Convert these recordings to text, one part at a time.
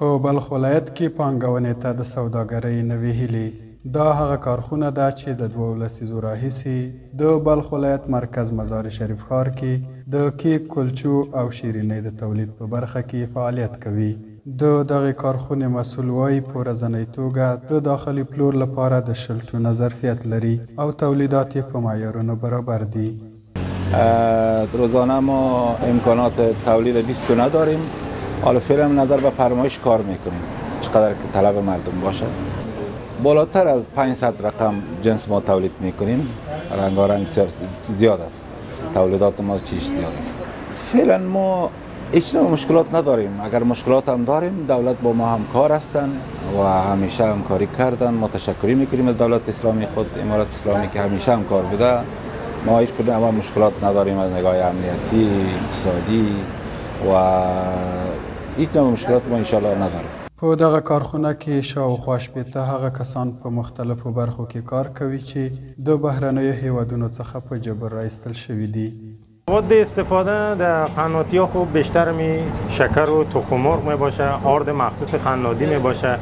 په بلخ ولایت کې پانګونې ته د سوداګرۍ نوې هیلې دا هغه کارخونه ده چې د 12 لسیزو راهیسې د بلخ ولایت مرکز مزار شریف ښار کې د کیک کلچو او شیرینۍ د تولید په برخه کې فعالیت کوي. د دغې کارخونې مسؤل وایي په ورځنۍ توګه د داخلي پلور لپاره د 20 ټنه ظرفیت لري او تولیدات یې په معیارونو برابر دي. روزانه ما امکانات تولید 20 تنه داریم. حالا فعلا نظر به فرمایش کار میکنیم چقدر که طلب مردم باشه. بالاتر از 500 رقم جنس ما تولید میکنیم. رنگارنگ زیاد است. تولیدات ما چیش زیاد است. فعلا ما هیچ نوع مشکلات نداریم. اگر مشکلات هم داریم دولت با ما همکار هستند و همیشه همکاری کردن. ما تشکری میکنیم از دولت اسلامی خود امارت اسلامی که همیشه همکار بوده. ما هیچ کدوم مشکلات نداریم از نگاه امنیتی، اقتصادی و هیچ نوع مشکلات ما انشاءالله نداریم. په دغه کارخونه کې شاوخوا 80 هغه کسان په مختلفو برخو کې کار کوي چې د بهرنیو هیوادونو څخه په جبر رایستل شوي دي. مواد استفاده در قناتی ها خوب بیشتر شکر و تخم مرغ می باشه، آرد مخصوص قنادی می باشه،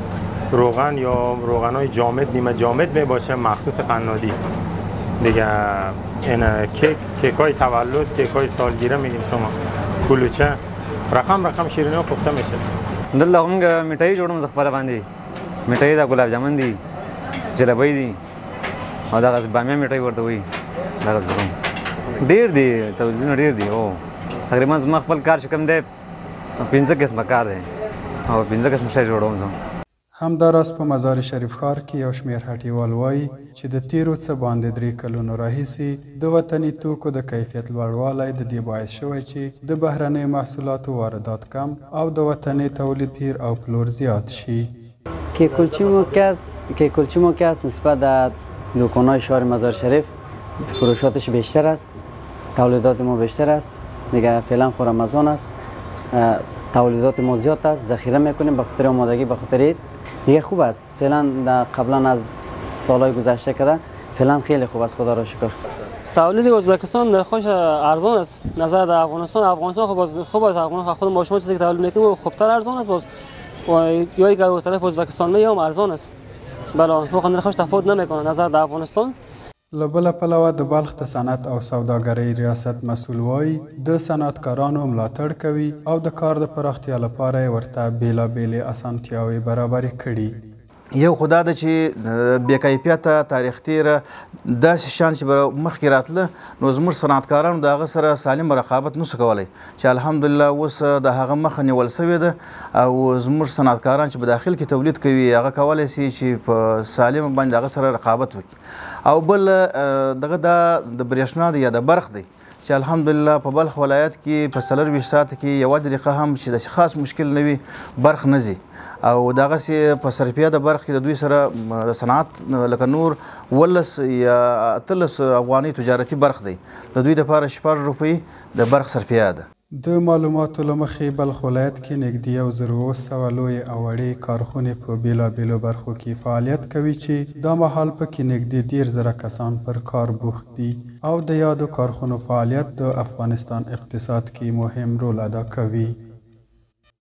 روغن یا روغن های جامد نیمه جامد می باشه مخصوص قنادی دیگه. این کیک های تولد، کیک های سالگیره میگیم شما، کلوچه، رقم شیرینی ها پخته میشه. دلته موږ میټای جوړوم زه خپله باندې. میټای د ګلاب جامن دي، جلبۍ دي او دغه بامیه میټای ورته وایي. دغه جوړوم ډېر دي، تولیدونه ډېر دي. او تقریبا زما خپل کار چې کوم دی 15 قسمه کار دی او 15 قسمه شی جوړوم زه. همداراز په مزار شریف ښار کې یو شمېر هټیوال وایي چې د تیرو څه باندې 3 کلونو راهیسې د وطني توکو د کیفیت لوړوالی د دې باعث شوی چې د بهرنیو محصولاتو واردات کم او د وطني تولید پیر او پلور زیاد شي. کیکولچی ما که است نسبت در دکان‌های شهر مزار شریف فروشاتش بیشتر است، تولیدات ما بیشتر است. دیگه فعلا خور رمضان است، تولیدات ما زیاد است، ذخیره میکنیم به خاطر آمادگی، به خاطر دیگه خوب است. فعلا قبلا از سالهای گذشته کده فعلا خیلی خوب است، خدا را شکر. تولید ازبکستان در خودش ارزان است. نظر در افغانستان خوب است. خود ما شما چیزی که تولید میکنیم خوبتر ارزان است. باز یا یک از طرف ازبکستان میام ارزان است. بله تو خندر خوش تفاوت نمیکنه نظر در افغانستان. له بله پلوه د بلخ د صنعت او سوداګرۍ ریاست مسؤل وایي د صنعتکارانو ملاتړ کوي او د کار د پراختیا لپاره یې ورته بېلابېلې اسانتیاوې برابرې کړي. یو خو دا ده چې بې کیفیته تاریخ تیره داسې شیان چې به مخکې راتله نو زموږ صنعتکارانو د هغه سره سالم رقابت نسو کولی چې الحمدلله اوس د هغه مخه نیول سوې ده او زموږ صنعتکاران چې په داخل کې تولید کوي هغه کولی سي چې په سالم باندې هغه سره رقابت وکړي. او بل دغه د برېښنا دی یا د برق دی چې الحمدلله په بلخ ولایت کې په 24 ساعت کې یوه دقیقه هم چې داسې خاص مشکل نه وي برق نه ځي. او دغسې په صرفیه د برق کې د دوی سره د صنعت لکه نور 18 یا 13 افغاني تجارتي برق دی، د دوی دپاره 6 روپۍ د برق صرفیه ده. د معلوماتو له مخې بلخ ولایت کې نږدې 1200 لویې او وړې کارخونې په بېلابېلو برخو کې فعالیت کوي چې دا مهال پکې نږدې 10,000 کسان پر کار بوخت دي او د یادو کارخونو فعالیت د افغانستان اقتصاد کې مهم رول ادا کوي.